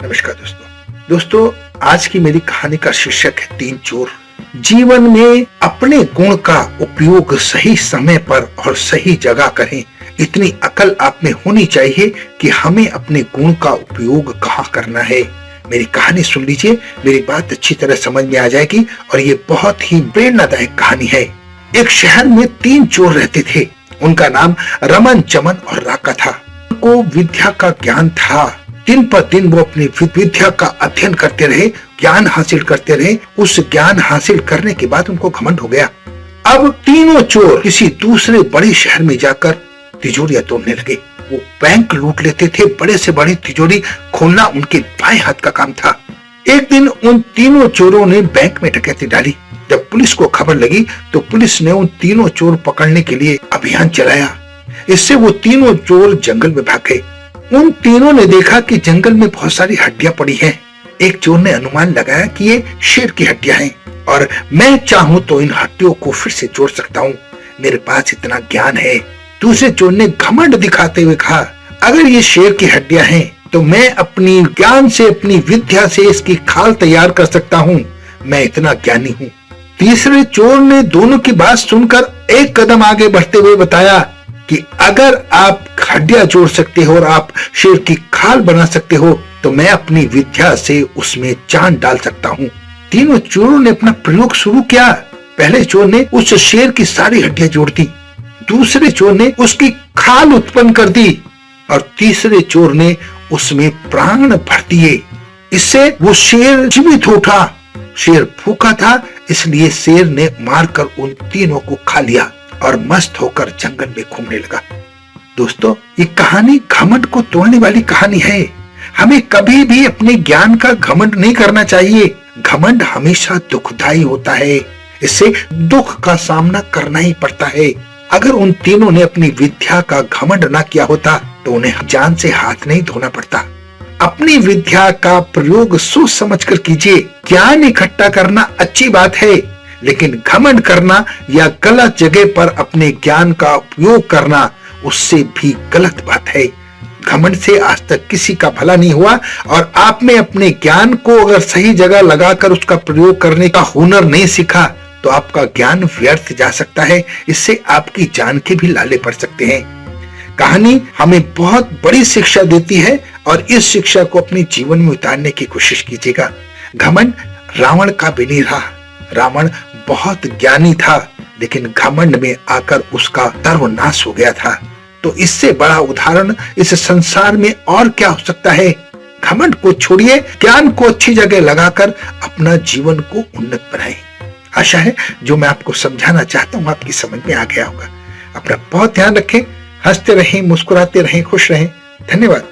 नमस्कार दोस्तों आज की मेरी कहानी का शीर्षक है 3 चोर। जीवन में अपने गुण का उपयोग सही समय पर और सही जगह करें। इतनी अकल आप में होनी चाहिए कि हमें अपने गुण का उपयोग कहाँ करना है। मेरी कहानी सुन लीजिए, मेरी बात अच्छी तरह समझ में आ जाएगी और ये बहुत ही प्रेरणादायक कहानी है। एक शहर में 3 चोर रहते थे। उनका नाम रमन, चमन और राका था। उनको विद्या का ज्ञान था। दिन पर दिन वो अपनी विद्या का अध्ययन करते रहे, ज्ञान हासिल करते रहे। उस ज्ञान हासिल करने के बाद उनको घमंड हो गया। अब तीनों चोर किसी दूसरे बड़े शहर में जाकर तिजोरियां तोड़ने लगे। वो बैंक लूट लेते थे। बड़े से बड़ी तिजोरी खोलना उनके बाएं हाथ का काम था। एक दिन उन तीनों चोरों ने बैंक में डकैती डाली। जब पुलिस को खबर लगी तो पुलिस ने उन तीनों चोर पकड़ने के लिए अभियान चलाया। इससे वो तीनों चोर जंगल में भाग गए। उन तीनों ने देखा कि जंगल में बहुत सारी हड्डियां पड़ी हैं। एक चोर ने अनुमान लगाया कि ये शेर की हड्डियां हैं और मैं चाहूं तो इन हड्डियों को फिर से जोड़ सकता हूं, मेरे पास इतना ज्ञान है। दूसरे चोर ने घमंड दिखाते हुए कहा, अगर ये शेर की हड्डियां हैं तो मैं अपनी ज्ञान से, अपनी विद्या से इसकी खाल तैयार कर सकता हूं, मैं इतना ज्ञानी हूं। तीसरे चोर ने दोनों की बात सुनकर एक कदम आगे बढ़ते हुए बताया कि अगर आप हड्डियां जोड़ सकते हो और आप शेर की खाल बना सकते हो तो मैं अपनी विद्या से उसमें जान डाल सकता हूँ। तीनों चोरों ने अपना प्रयोग शुरू किया। पहले चोर ने उस शेर की सारी हड्डियां जोड़ दी, दूसरे चोर ने उसकी खाल उत्पन्न कर दी और तीसरे चोर ने उसमें प्राण भर दिए। इससे वो शेर जीवित उठा। शेर भूखा था, इसलिए शेर ने मारकर उन तीनों को खा लिया और मस्त होकर जंगल में घूमने लगा। दोस्तों, ये कहानी घमंड को तोड़ने वाली कहानी है। हमें कभी भी अपने ज्ञान का घमंड नहीं करना चाहिए। घमंड हमेशा दुखदाई होता है, इससे दुख का सामना करना ही पड़ता है। अगर उन तीनों ने अपनी विद्या का घमंड ना किया होता तो उन्हें जान से हाथ नहीं धोना पड़ता। अपनी विद्या का प्रयोग सोच समझ कर कीजिए। ज्ञान इकट्ठा करना अच्छी बात है, लेकिन घमंड करना या गलत जगह पर अपने ज्ञान का उपयोग करना उससे भी गलत बात है। घमंड से आज तक किसी का भला नहीं हुआ और आप में अपने ज्ञान को अगर सही जगह लगाकर उसका प्रयोग करने का हुनर नहीं सीखा तो आपका ज्ञान व्यर्थ जा सकता है। इससे आपकी जान के भी लाले पड़ सकते हैं। कहानी हमें बहुत बड़ी शिक्षा देती है और इस शिक्षा को अपने जीवन में उतारने की कोशिश कीजिएगा। घमंड रावण का भी नहीं रहा। रावण बहुत ज्ञानी था, लेकिन घमंड में आकर उसका सर्वनाश हो गया था। तो इससे बड़ा उदाहरण इस संसार में और क्या हो सकता है। घमंड को छोड़िए, ज्ञान को अच्छी जगह लगाकर अपना जीवन को उन्नत बनाएं। आशा है जो मैं आपको समझाना चाहता हूँ आपकी समझ में आ गया होगा। अपना बहुत ध्यान रखें, हंसते रहें, मुस्कुराते रहें, खुश रहें। धन्यवाद।